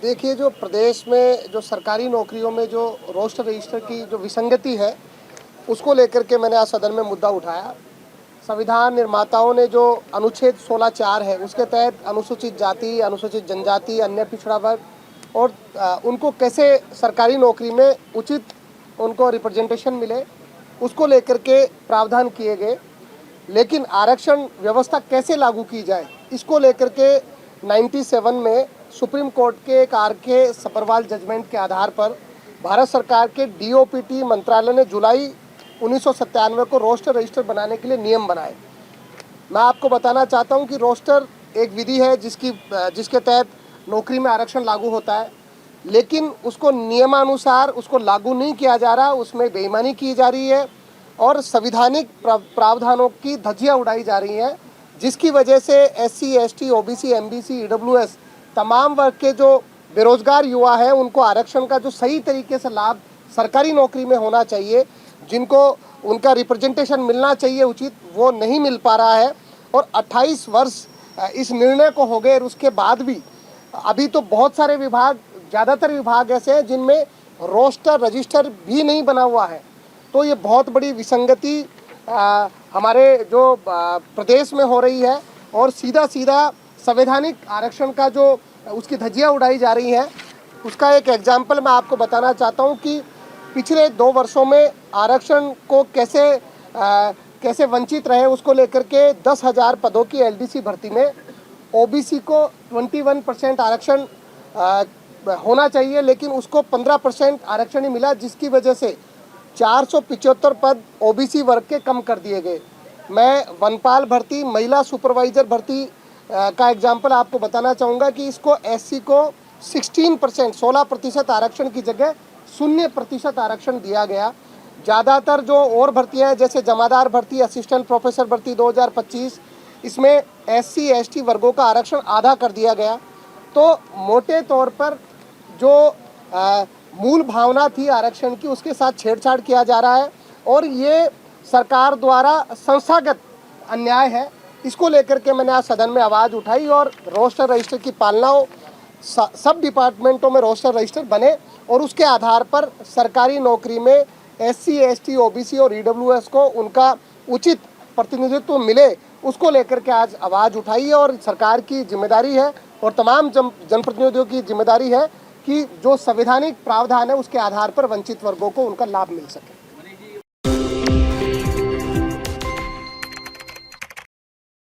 देखिए, जो प्रदेश में जो सरकारी नौकरियों में जो रोस्टर रजिस्टर की जो विसंगति है, उसको लेकर के मैंने आज सदन में मुद्दा उठाया। संविधान निर्माताओं ने जो अनुच्छेद 16(4) है, उसके तहत अनुसूचित जाति, अनुसूचित जनजाति, अन्य पिछड़ा वर्ग और उनको कैसे सरकारी नौकरी में उचित उनको रिप्रेजेंटेशन मिले, उसको लेकर के प्रावधान किए गए। लेकिन आरक्षण व्यवस्था कैसे लागू की जाए, इसको लेकर के 97 में सुप्रीम कोर्ट के एक आर.के. सब्बरवाल जजमेंट के आधार पर भारत सरकार के डीओपीटी मंत्रालय ने जुलाई 1997 को रोस्टर रजिस्टर बनाने के लिए नियम बनाए। मैं आपको बताना चाहता हूं कि रोस्टर एक विधि है जिसके तहत नौकरी में आरक्षण लागू होता है, लेकिन उसको नियमानुसार उसको लागू नहीं किया जा रहा, उसमें बेईमानी की जा रही है और संवैधानिक प्रावधानों की धज्जियां उड़ाई जा रही हैं, जिसकी वजह से SC, ST, OBC, MBC, EWS तमाम वर्ग के जो बेरोजगार युवा हैं उनको आरक्षण का जो सही तरीके से लाभ सरकारी नौकरी में होना चाहिए, जिनको उनका रिप्रेजेंटेशन मिलना चाहिए उचित, वो नहीं मिल पा रहा है। और 28 वर्ष इस निर्णय को हो गए और उसके बाद भी अभी तो बहुत सारे विभाग, ज़्यादातर विभाग ऐसे हैं जिनमें रोस्टर रजिस्टर भी नहीं बना हुआ है। तो ये बहुत बड़ी विसंगति हमारे जो प्रदेश में हो रही है और सीधा संवैधानिक आरक्षण का जो उसकी धज्जियां उड़ाई जा रही हैं, उसका एक एग्जाम्पल मैं आपको बताना चाहता हूं कि पिछले 2 वर्षों में आरक्षण को कैसे वंचित रहे, उसको लेकर के 10,000 पदों की एलडीसी भर्ती में ओबीसी को 21% आरक्षण होना चाहिए, लेकिन उसको 15% आरक्षण ही मिला, जिसकी वजह से 475 पद ओबीसी वर्ग के कम कर दिए गए। मैं वनपाल भर्ती, महिला सुपरवाइजर भर्ती का एग्जाम्पल आपको बताना चाहूँगा कि इसको एससी को 16% आरक्षण की जगह 0% आरक्षण दिया गया। ज़्यादातर जो और भर्तियाँ हैं जैसे जमादार भर्ती, असिस्टेंट प्रोफेसर भर्ती 2025, इसमें एससी, एसटी वर्गों का आरक्षण आधा कर दिया गया। तो मोटे तौर पर जो मूल भावना थी आरक्षण की, उसके साथ छेड़छाड़ किया जा रहा है और ये सरकार द्वारा संस्थागत अन्याय है। इसको लेकर के मैंने आज सदन में आवाज़ उठाई और रोस्टर रजिस्टर की पालना हो, सब डिपार्टमेंटों में रोस्टर रजिस्टर बने और उसके आधार पर सरकारी नौकरी में एससी, एसटी, ओबीसी और ईडब्ल्यूएस को उनका उचित प्रतिनिधित्व मिले, उसको लेकर के आज आवाज़ उठाई है। और सरकार की जिम्मेदारी है और तमाम जनप्रतिनिधियों की जिम्मेदारी है कि जो संवैधानिक प्रावधान है उसके आधार पर वंचित वर्गों को उनका लाभ मिल सके।